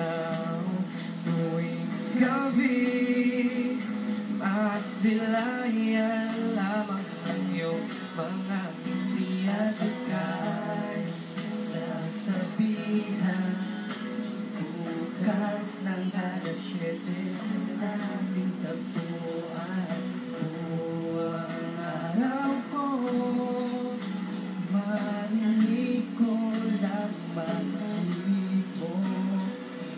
ilaw tuwing gabi. Masilayan lamang ang iyong mga ngiti at ika'y sasabihan. Bukas ng alas 7 sa aming tagpuan. Buwang araw ko, marinig ko lang mag-ibig mo.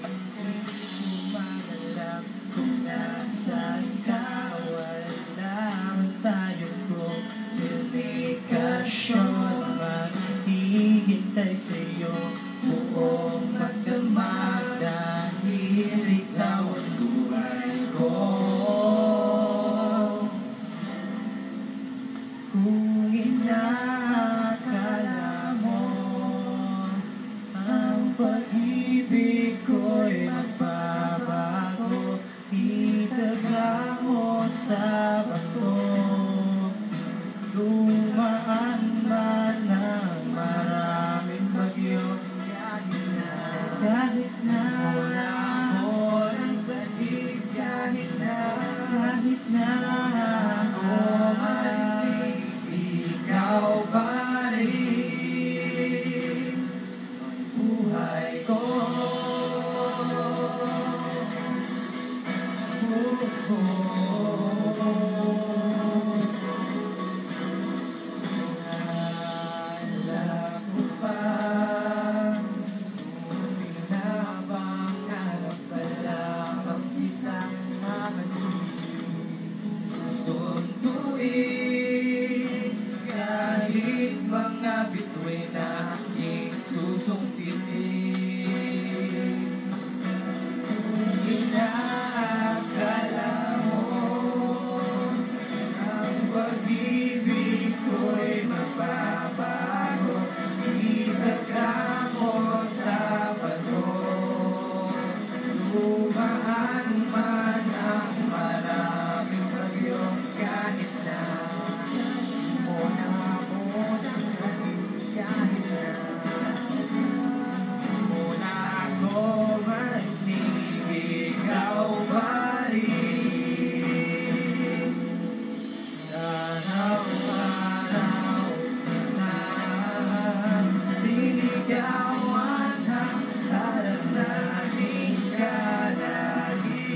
Hindi ko magalang kung nasaan ka. Wala man tayong komunikasyon. Maghihintay sa'yo buong magdamag dahil ikaw ang buhay ko. Kung inaakala mo ang pag-ibig ko'y magbabago, itaga mo sa bato. Dumaan man ang maraming bagyo, kahit na ako ng sakit, kahit na ako malig, ikaw pa rin ang buhay ko. Susunduin kahit mga bituin na aking susungkitin. Kung inaakala mo ang pag-ibig ko'y magbabago, itaga mo sa bato. Dumaan man ang maraming bagyo, kahit na mo na ang sakit, kahit na mo na ako marinig, ikaw pa rin. Araw-araw na liligawan ang daranahin ka lagi.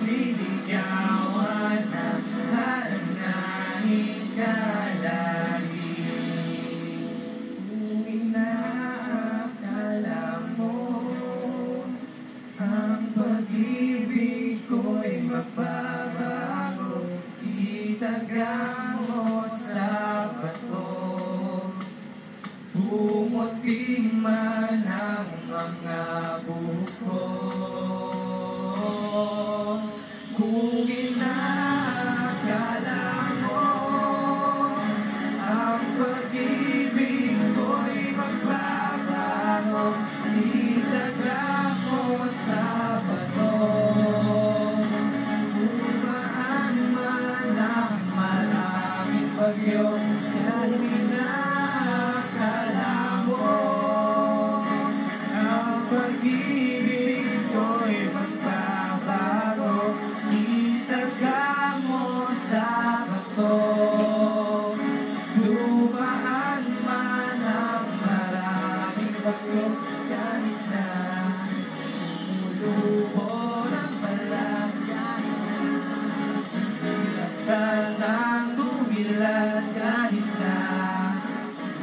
Liligawan ang daranahin ka lagi. Kung inaakala mo ang pag-ibig ko'y magbabago, itaga mo sa bato. Bumuti man ang mga buhok ko. Kung inaakala mo ang pag-ibig ko'y magbabago, itaga mo sa bato. Dumaan man ang maraming bagyo, kahit inaakala mo ang pag-ibig ko'y magbabago, itaga mo sa bato. Dumaan man ang maraming bagyo, kahit na lumulubog ang balat, kahit na ilatan ang dumilat, kahit na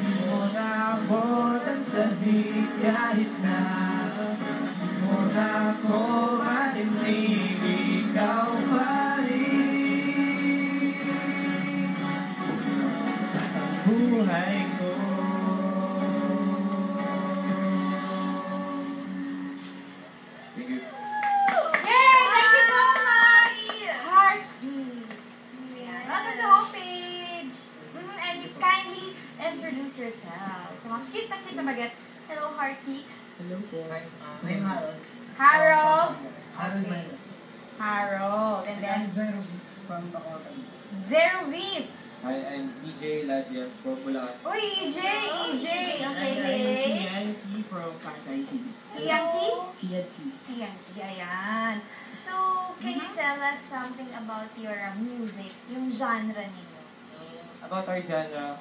di mo naabot ang sahig, kahit na di mo na ako marinig, ikaw pa rin ang buhay ko. Thank you. Yay! Thank you so much! Heartbeat. Welcome to the homepage. And you kindly introduce yourself. So, mga cute na bagets. Hello, Heartbeat. Hello po. I'm Harold. Harold. Harold Okay. Mayo. Harold. And then, Zero from Bacotan. Zero Viz. Hi, I'm EJ Ladia from Bulacan. Uy, EJ! EJ! Okay. sa ICD. TNT? TNT. TNT, ayan. So, can you tell us something about your music, yung genre ninyo? About our genre,